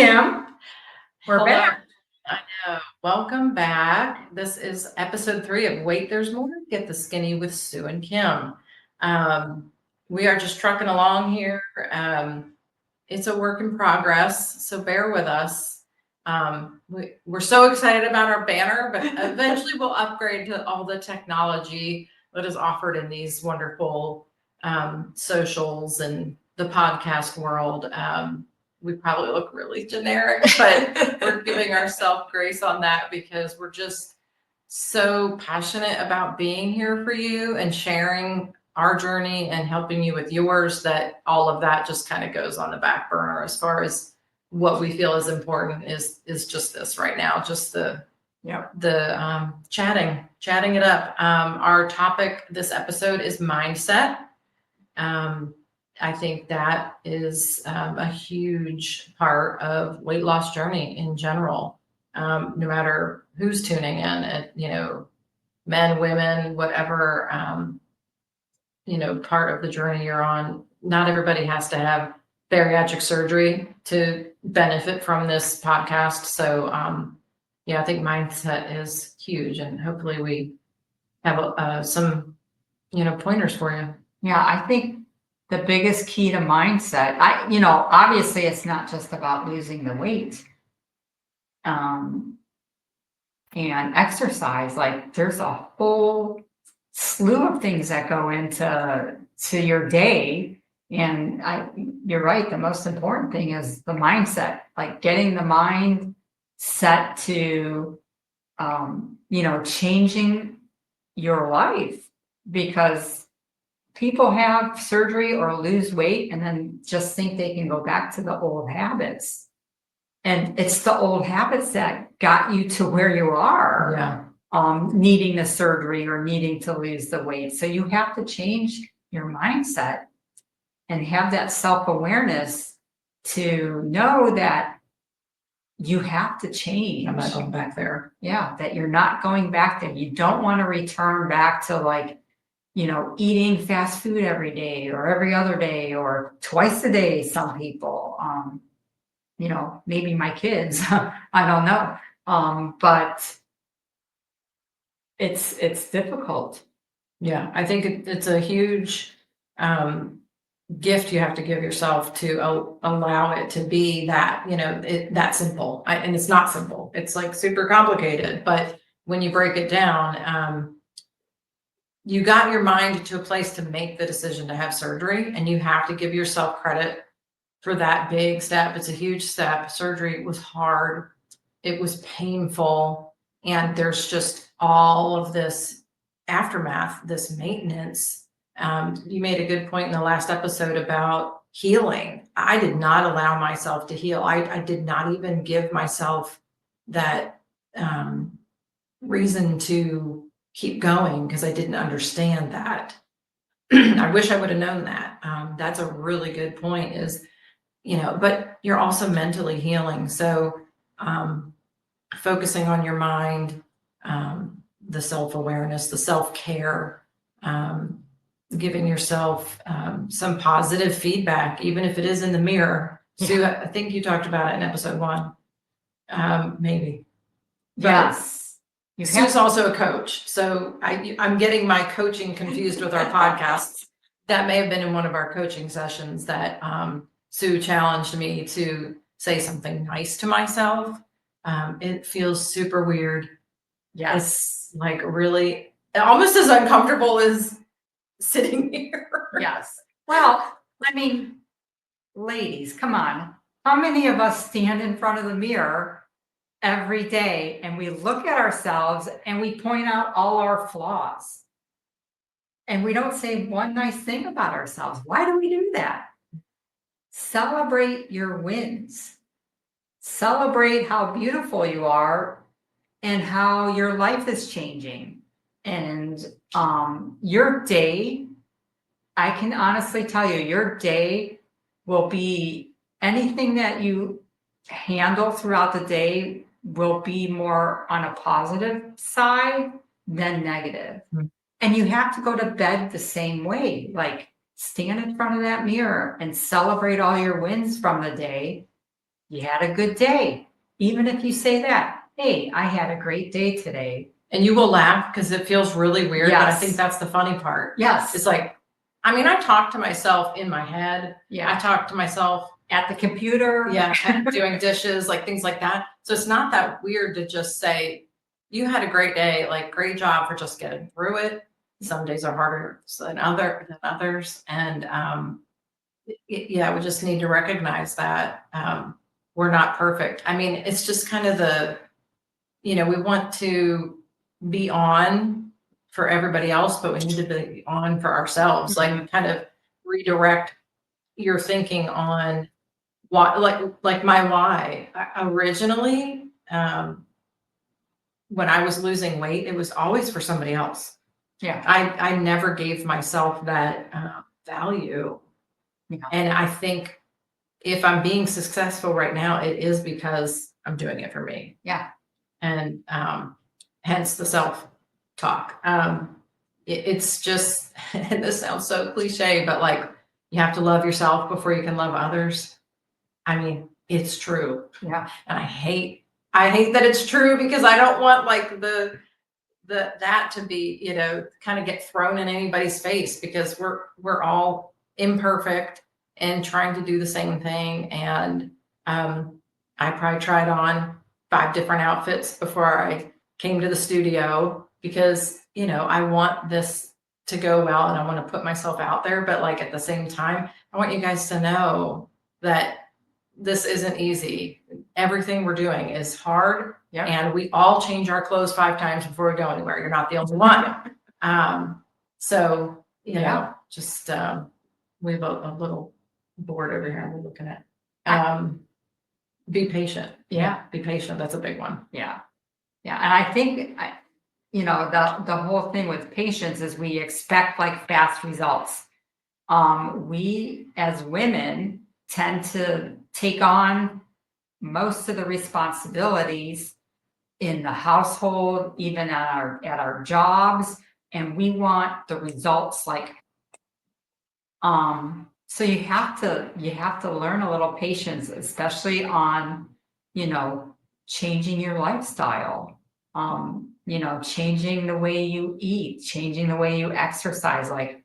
Kim. We're Hello. back. I know. Welcome back. This is episode 3 of Wait, There's More. Get the Skinny with Sue and Kim. We are just trucking along here. It's a work in progress, so bear with us. We're so excited about our banner, but eventually we'll upgrade to all the technology that is offered in these wonderful socials and the podcast world. We probably look really generic, but we're giving ourselves grace on that because we're just so passionate about being here for you and sharing our journey and helping you with yours that all of that just kind of goes on the back burner. As far as what we feel is important is just this right now, just the chatting it up. Our topic this episode is mindset. I think that is a huge part of weight loss journey in general. No matter who's tuning in, men, women, whatever, part of the journey you're on. Not everybody has to have bariatric surgery to benefit from this podcast. So, I think mindset is huge, and hopefully we have some, pointers for you. Yeah, I think the biggest key to mindset, obviously it's not just about losing the weight and exercise. Like there's a whole slew of things that go into your day. And you're right, the most important thing is the mindset, like getting the mind set to, changing your life, because people have surgery or lose weight and then just think they can go back to the old habits. And it's the old habits that got you to where you are, needing the surgery or needing to lose the weight. So you have to change your mindset and have that self-awareness to know that you have to change. I'm not going back there. Yeah, that you're not going back there. You don't want to return back to eating fast food every day or every other day or twice a day. Some people, maybe my kids, I don't know. But it's difficult. Yeah, I think it's a huge gift you have to give yourself to allow it to be that, that simple. And it's not simple. It's like super complicated. But when you break it down, you got your mind to a place to make the decision to have surgery, and you have to give yourself credit for that big step. It's a huge step. Surgery was hard. It was painful. And there's just all of this aftermath, this maintenance. You made a good point in the last episode about healing. I did not allow myself to heal. I did not even give myself that reason to keep going because I didn't understand that. I wish I would have known that. That's a really good point is, but you're also mentally healing. So focusing on your mind, the self-awareness, the self-care, giving yourself some positive feedback, even if it is in the mirror. Sue, I think you talked about it in episode 1, maybe. But yes. Sue's also a coach. So I'm getting my coaching confused with our podcasts. That may have been in one of our coaching sessions that Sue challenged me to say something nice to myself. It feels super weird. Yes. It's like really almost as uncomfortable as sitting here. Yes. Well, I mean, ladies, come on. How many of us stand in front of the mirror every day and we look at ourselves and we point out all our flaws? And we don't say one nice thing about ourselves. Why do we do that? Celebrate your wins. Celebrate how beautiful you are and how your life is changing. And your day, I can honestly tell you, your day will be anything that you handle throughout the day will be more on a positive side than negative. Mm-hmm. And you have to go to bed the same way, like stand in front of that mirror and celebrate all your wins from the day. you had a good day. Even if you say that, hey, I had a great day today. And you will laugh because it feels really weird, but I Yes. think that's the funny part. Yes. It's like, I mean, I talk to myself in my head. I Yeah. talk to myself At the computer. yeah, and doing dishes, like things like that. So it's not that weird to just say, you had a great day, like great job for just getting through it. Some days are harder than others. And yeah, we just need to recognize that we're not perfect. I mean, it's just kind of we want to be on for everybody else, but we need to be on for ourselves. Like kind of redirect your thinking on why, like my why. Originally, when I was losing weight, it was always for somebody else. Yeah. I never gave myself that value. Yeah. And I think if I'm being successful right now, it is because I'm doing it for me. Yeah. And hence the self-talk. It's just, and this sounds so cliche, but like you have to love yourself before you can love others. I mean, it's true. Yeah. And I hate that it's true because I don't want like that to be, kind of get thrown in anybody's face because we're all imperfect and trying to do the same thing. And I probably tried on 5 different outfits before I came to the studio because, I want this to go well and I want to put myself out there. But like at the same time, I want you guys to know that this isn't easy. Everything we're doing is hard. Yeah. And we all change our clothes 5 times before we go anywhere. You're not the only one. So, just we have a little board over here we're looking at. Be patient. Yeah. Be patient. That's a big one. Yeah. Yeah. And I think, the whole thing with patience is we expect like fast results. We as women tend to take on most of the responsibilities in the household, even at our jobs, and we want the results like so you have to learn a little patience, especially on changing your lifestyle, changing the way you eat, changing the way you exercise. Like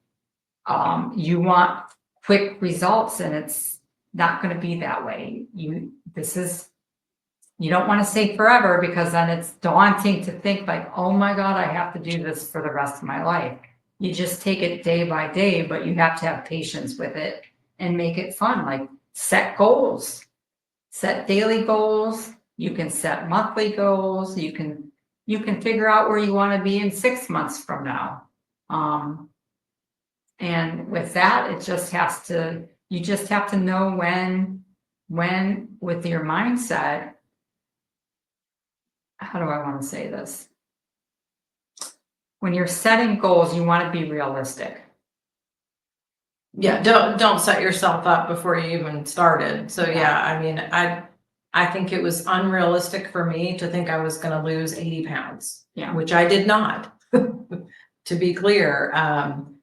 you want quick results and it's not going to be that way. You don't want to say forever because then it's daunting to think like, oh my God, I have to do this for the rest of my life. You just take it day by day, but you have to have patience with it and make it fun. Like set goals, set daily goals. You can set monthly goals. You can figure out where you want to be in 6 months from now. And with that, you just have to know when with your mindset, how do I want to say this? When you're setting goals, you want to be realistic. Yeah, don't set yourself up before you even started. So yeah, I mean, I think it was unrealistic for me to think I was going to lose 80 pounds, which I did not, to be clear. And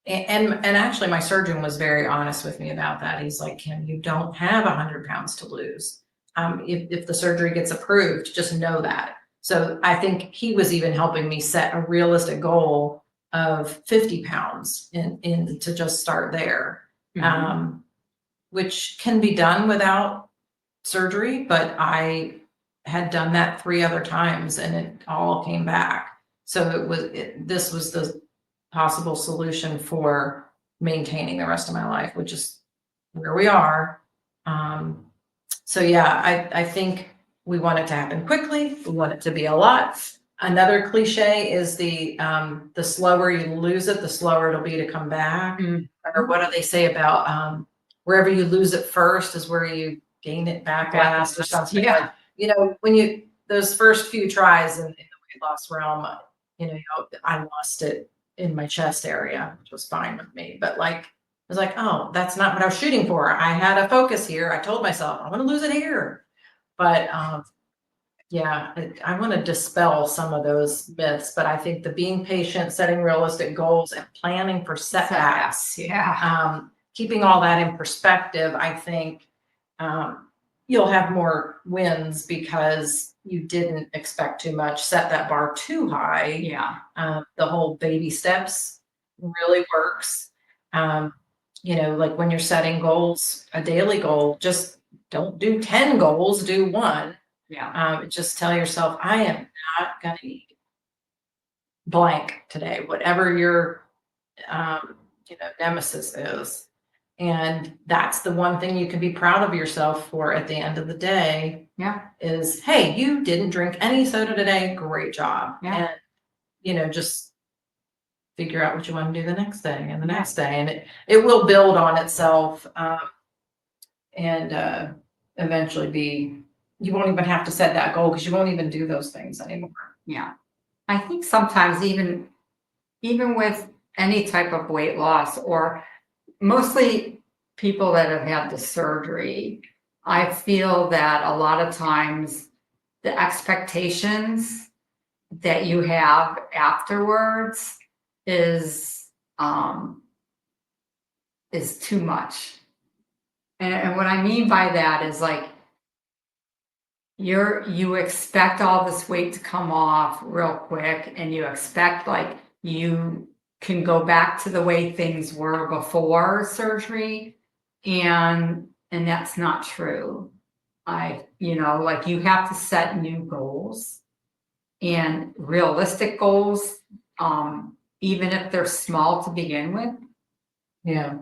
actually my surgeon was very honest with me about that. He's like, Kim, you don't have 100 pounds to lose. If the surgery gets approved, just know that. So I think he was even helping me set a realistic goal of 50 pounds in to just start there, which can be done without surgery, but I had done that 3 other times and it all came back. So this was the possible solution for maintaining the rest of my life, which is where we are. So yeah, I think we want it to happen quickly. We want it to be a lot. Another cliche is the slower you lose it, the slower it'll be to come back. Or what do they say about wherever you lose it first is where you gain it back last or something. Yeah. Like, when those first few tries in the weight loss realm, I lost it in my chest area, which was fine with me. But like, I was like, oh, that's not what I was shooting for. I had a focus here. I told myself, I'm going to lose it here. But yeah, I want to dispel some of those myths. But I think the being patient, setting realistic goals, and planning for setbacks, Yeah. keeping all that in perspective, I think you'll have more wins because you didn't expect too much, set that bar too high. Yeah, The whole baby steps really works. Like when you're setting goals, a daily goal, just don't do 10 goals, do one. yeah, Just tell yourself, I am not going to eat blank today, whatever your nemesis is. And that's the one thing you can be proud of yourself for at the end of the day yeah, is, hey, you didn't drink any soda today. Great job. yeah. And, just figure out what you want to do the next day and the Yeah. next day. And it will build on itself and eventually you won't even have to set that goal because you won't even do those things anymore. Yeah. I think sometimes even with any type of weight loss, or mostly people that have had the surgery, I feel that a lot of times the expectations that you have afterwards is um is too much. And what I mean by that is like you expect all this weight to come off real quick, and you expect like you can go back to the way things were before surgery, and that's not true. Like you have to set new goals and realistic goals, even if they're small to begin with. Yeah.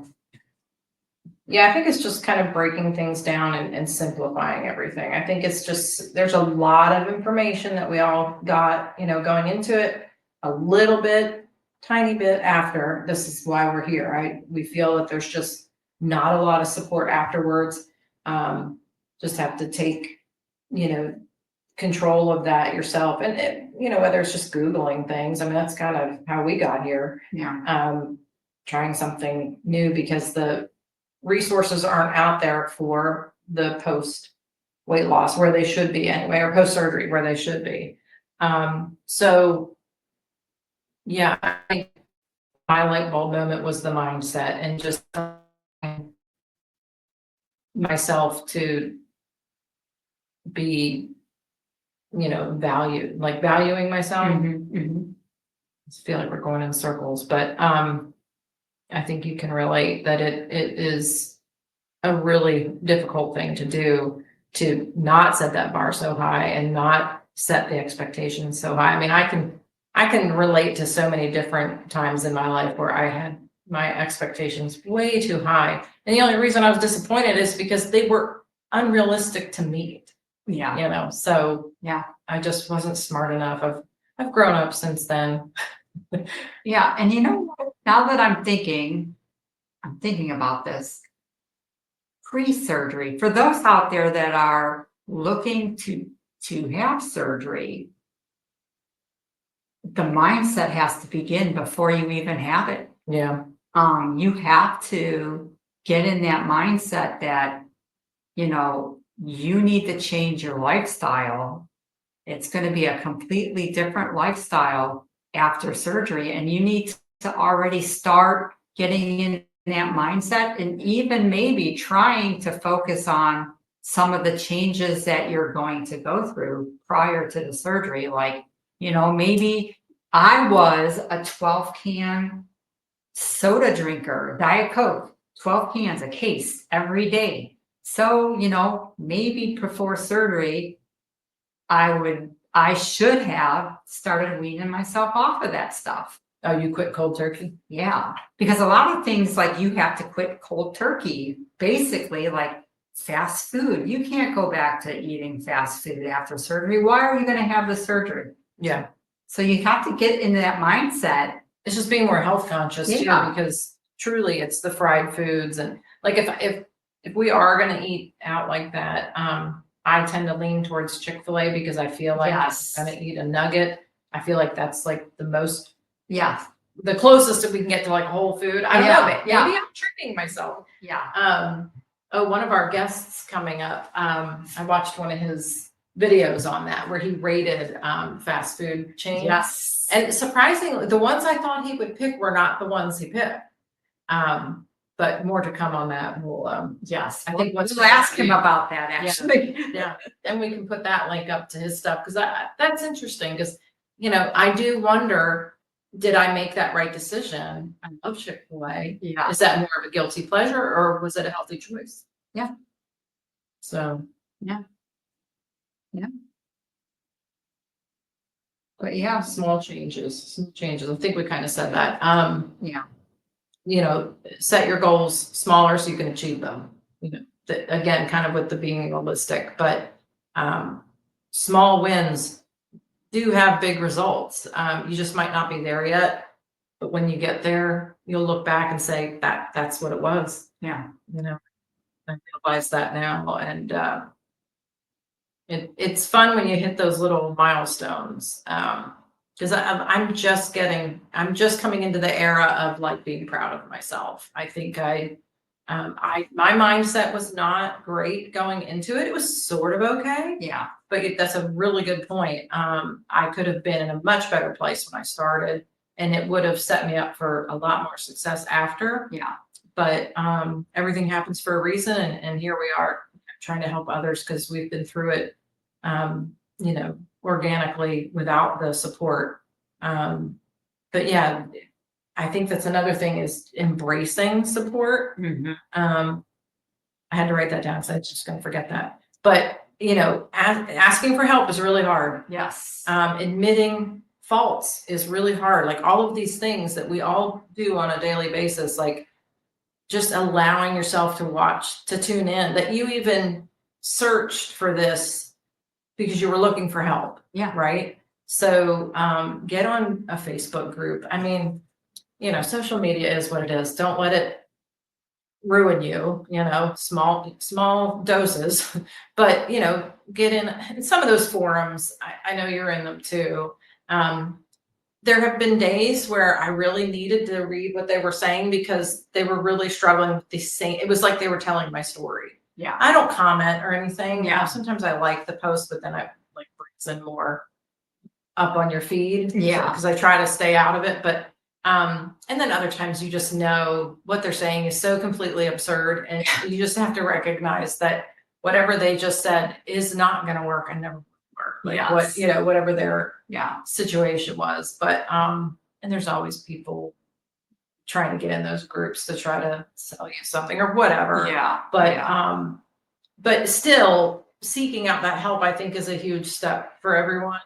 Yeah, I think it's just kind of breaking things down and simplifying everything. I think it's just, there's a lot of information that we all got, going into it a little bit, tiny bit after. This is why we're here, right? We feel that there's just not a lot of support afterwards. Just have to take, control of that yourself. And, whether it's just Googling things, I mean, that's kind of how we got here. Yeah. Trying something new because the resources aren't out there for the post weight loss where they should be anyway, or post surgery where they should be. So yeah, I think my light bulb moment was the mindset and just myself to be, valued, like valuing myself. I feel like we're going in circles, but I think you can relate that it is a really difficult thing to do, to not set that bar so high and not set the expectations so high. I mean, I can relate to so many different times in my life where I had my expectations way too high. And the only reason I was disappointed is because they were unrealistic to meet. Yeah. So Yeah. I just wasn't smart enough. I've grown up since then. Yeah. And now that I'm thinking about this, pre-surgery, for those out there that are looking to have surgery, the mindset has to begin before you even have it. Yeah. You have to get in that mindset that, you need to change your lifestyle. It's going to be a completely different lifestyle after surgery, and you need to already start getting in that mindset, and even maybe trying to focus on some of the changes that you're going to go through prior to the surgery. Like, maybe I was a 12-can soda drinker, Diet Coke, 12 cans, a case every day. So, maybe before surgery, I should have started weaning myself off of that stuff. Oh, you quit cold turkey? Yeah, because a lot of things, like, you have to quit cold turkey, basically, like fast food. You can't go back to eating fast food after surgery. Why are you going to have the surgery? Yeah. So you have to get into that mindset. It's just being more health conscious too, Yeah. because truly it's the fried foods. And like if we are going to eat out like that, I tend to lean towards Chick-fil-A because I feel like Yes. I'm going to eat a nugget. I feel like that's like Yeah. the closest that we can get to like whole food. I don't know. Maybe I'm tricking myself. Yeah. One of our guests coming up, I watched one of his videos on that where he rated fast food chains. Yes. And surprisingly, the ones I thought he would pick were not the ones he picked. but more to come on that. We'll, Yes, I think what's we'll ask him about that, actually. yeah, and we can put that link up to his stuff, because that's interesting, because, you know, I do wonder, did I make that right decision? I love Chick-fil-A. Yeah, Is that more of a guilty pleasure, or was it a healthy choice? Yeah. So. but yeah, Small changes. I think we kind of said that. yeah, You know, set your goals smaller so you can achieve them. You know, again, kind of with the being realistic, but small wins do have big results. You just might not be there yet, but when you get there, you'll look back and say that's what it was. yeah, You know, I realize that now, and it's fun when you hit those little milestones. Because I'm just coming into the era of like being proud of myself. I think my mindset was not great going into it. It was sort of okay, yeah, but that's a really good point. I could have been in a much better place when I started, and it would have set me up for a lot more success after. yeah, But everything happens for a reason, and here we are trying to help others because we've been through it, you know, organically without the support. But yeah, I think that's another thing, is embracing support. mhm, I had to write that down, so I was just going to forget that. But you know, asking for help is really hard. yes, Admitting faults is really hard. Like all of these things that we all do on a daily basis, like just allowing yourself to tune in, that you even searched for this because you were looking for help. Yeah. Right. So get on a Facebook group. I mean, you know, social media is what it is. Don't let it ruin you, you know, small doses. But you know, get in some of those forums. I know you're in them too. There have been days where I really needed to read what they were saying because they were really struggling with the same. It was like they were telling my story. yeah, I don't comment or anything. Yeah. Sometimes I like the post, but then I like brings in more up on your feed. Yeah. Because I try to stay out of it. But and then other times you just know what they're saying is so completely absurd, and you just have to recognize that whatever they just said is not going to work and never will work. Like Yes. what, you know, whatever their yeah, situation was. But and there's always people trying to get in those groups to try to sell you something or whatever. yeah, But yeah. but still seeking out that help, I think, is a huge step for everyone.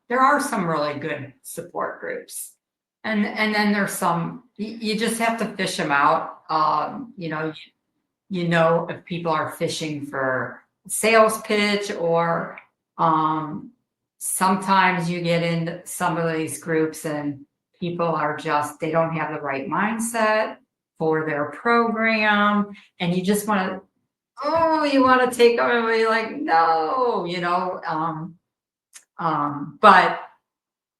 There are some really good support groups. And then there's some, you just have to fish them out. You know, if people are fishing for sales pitch, or sometimes you get into some of these groups and people are just, they don't have the right mindset for their program, and you just want to, you want to take them and be like, no, you know, but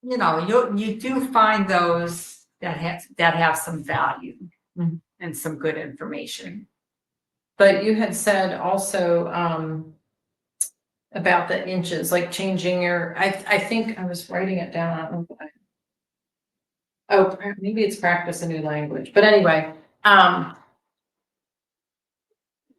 you know, you do find those that have some value Mhm. and some good information. But you had said also about the inches, like changing your. I think I was writing it down. I don't know if maybe it's practice a new language. But anyway,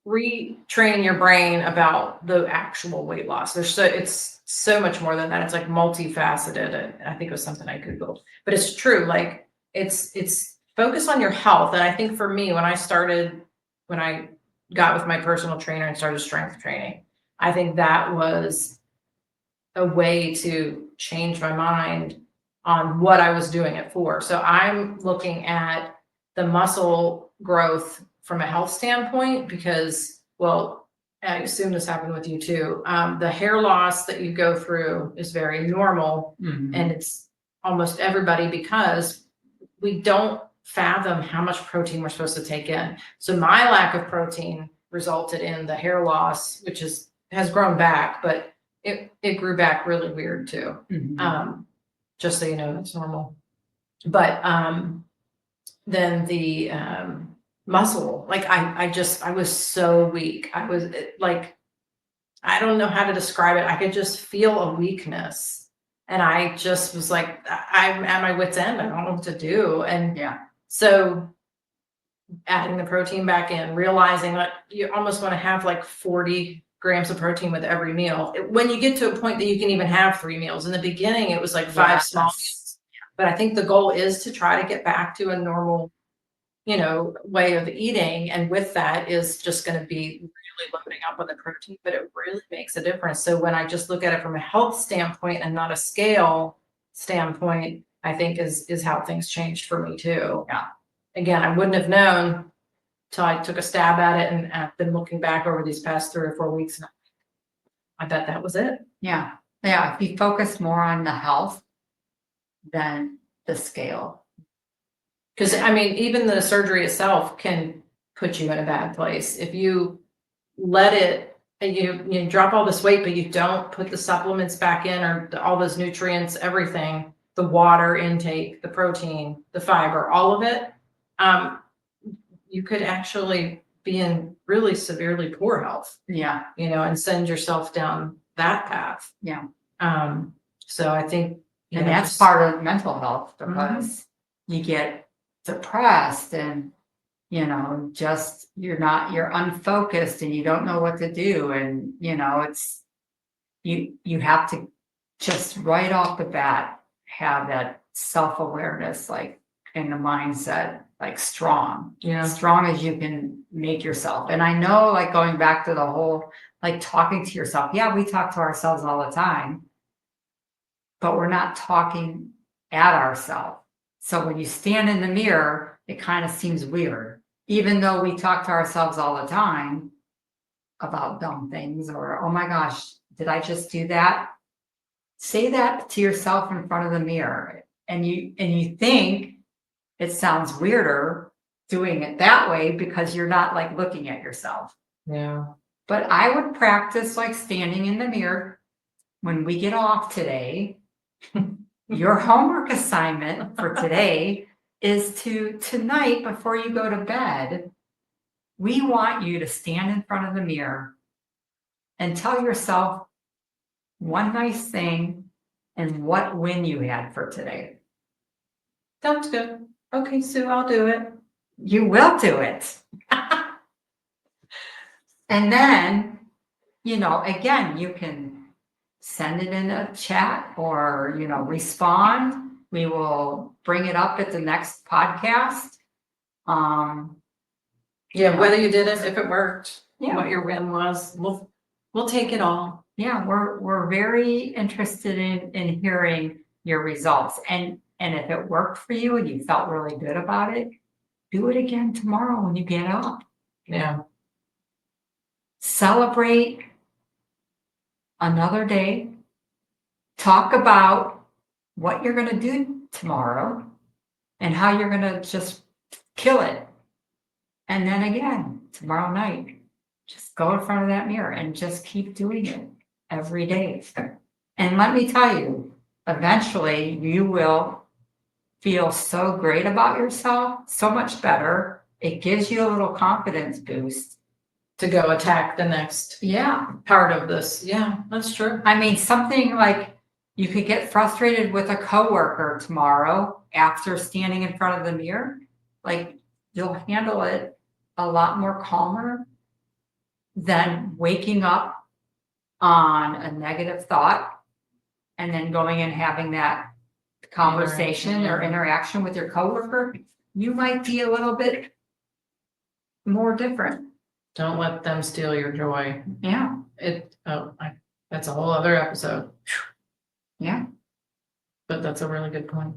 retrain your brain about the actual weight loss. It's so much more than that. It's like multifaceted. I think it was something I Googled, but it's true. Like it's focus on your health. And I think for me, when I got with my personal trainer and started strength training, I think that was a way to change my mind on what I was doing it for. So I'm looking at the muscle growth from a health standpoint because, well, I assume this happened with you too. The hair loss that you go through is very normal, Mhm. and it's almost everybody, because we don't fathom how much protein we're supposed to take in. So my lack of protein resulted in the hair loss, which has grown back, but it grew back really weird too. Mhm. Just so you know, that's normal. But then the muscle, like I was so weak. I was like, I don't know how to describe it. I could just feel a weakness. And I just was like, I'm at my wit's end. I don't know what to do. And Yeah. so adding the protein back in, realizing that you almost want to have like 40 grams of protein with every meal. When you get to a point that you can even have 3 meals. In the beginning, it was like 5 small Yes. meals. But I think the goal is to try to get back to a normal, way of eating. And with that is just going to be really loading up on the protein, but it really makes a difference. So when I just look at it from a health standpoint and not a scale standpoint, I think is how things changed for me too. Yeah. Again, I wouldn't have known till I took a stab at it, and I've been looking back over these past 3 or 4 weeks, and I bet that was it. Yeah. Yeah. If you focus more on the health than the scale. Because I mean, even the surgery itself can put you in a bad place if you let it. You drop all this weight, but you don't put the supplements back in, or all those nutrients, everything, the water intake, the protein, the fiber, all of it. You could actually be in really severely poor health. Yeah. And send yourself down that path. Yeah. So I think, And that's part of mental health, because you get depressed and, just you're unfocused and you don't know what to do. And, it's, you have to just right off the bat have that self-awareness, like in the mindset, like strong as you can make yourself. And I know, like, going back to the whole, like, talking to yourself. Yeah, we talk to ourselves all the time, but we're not talking at ourselves. So when you stand in the mirror, it kind of seems weird, even though we talk to ourselves all the time about dumb things, or, oh my gosh, did I just do that? Say that to yourself in front of the mirror, and you think it sounds weirder doing it that way because you're not, like, looking at yourself. Yeah. But I would practice, like, standing in the mirror when we get off today. Your homework assignment for today is tonight, before you go to bed, we want you to stand in front of the mirror and tell yourself one nice thing and what win you had for today. Sounds good. Okay, Sue, I'll do it. You will do it. And then, again, you can send it in a chat, or, respond. We will bring it up at the next podcast. Yeah, whether you did it, if it worked, Yeah. what your win was, we'll take it all. Yeah, we're very interested in hearing your results. And if it worked for you and you felt really good about it, do it again tomorrow when you get up. Yeah. Celebrate another day. Talk about what you're going to do tomorrow and how you're going to just kill it. And then again, tomorrow night, just go in front of that mirror and just keep doing it every day. And let me tell you, eventually you will feel so great about yourself, so much better. It gives you a little confidence boost To go attack the next part of this. Yeah, that's true. I mean, something like, you could get frustrated with a coworker tomorrow after standing in front of the mirror. Like, you'll handle it a lot more calmer than waking up on a negative thought and then going and having that conversation or interaction with your coworker. You might be a little bit more different. Don't let them steal your joy. Yeah. That's a whole other episode. Yeah. But that's a really good point.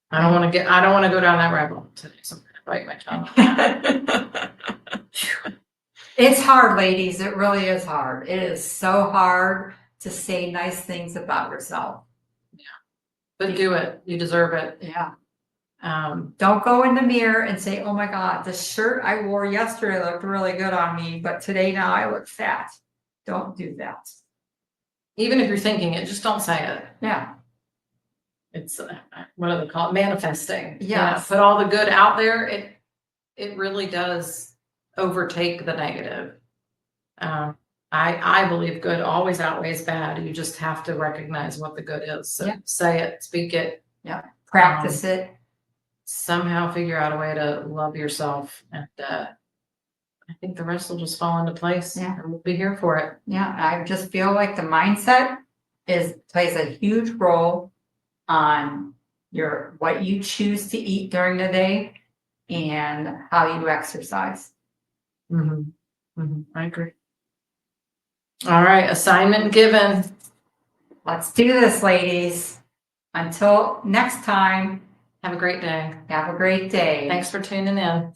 I don't want to go down that rabbit hole today, so I'm gonna bite my tongue. It's hard, ladies. It really is hard. It is so hard to say nice things about yourself. Yeah. But do it. You deserve it. Yeah. Don't go in the mirror and say, oh my God, the shirt I wore yesterday looked really good on me, but today now I look fat. Don't do that. Even if you're thinking it, just don't say it. Yeah. It's, what do they call it? Manifesting. Yeah. Put all the good out there. It really does overtake the negative. I believe good always outweighs bad. You just have to recognize what the good is. So say it, speak it. Yeah. Practice it. somehow figure out a way to love yourself. And I think the rest will just fall into place. Yeah. And we'll be here for it. Yeah, I just feel like the mindset plays a huge role on what you choose to eat during the day and how you exercise. I agree. All right, assignment given. Let's do this, ladies. Until next time, Have a great day. have a great day. Thanks for tuning in.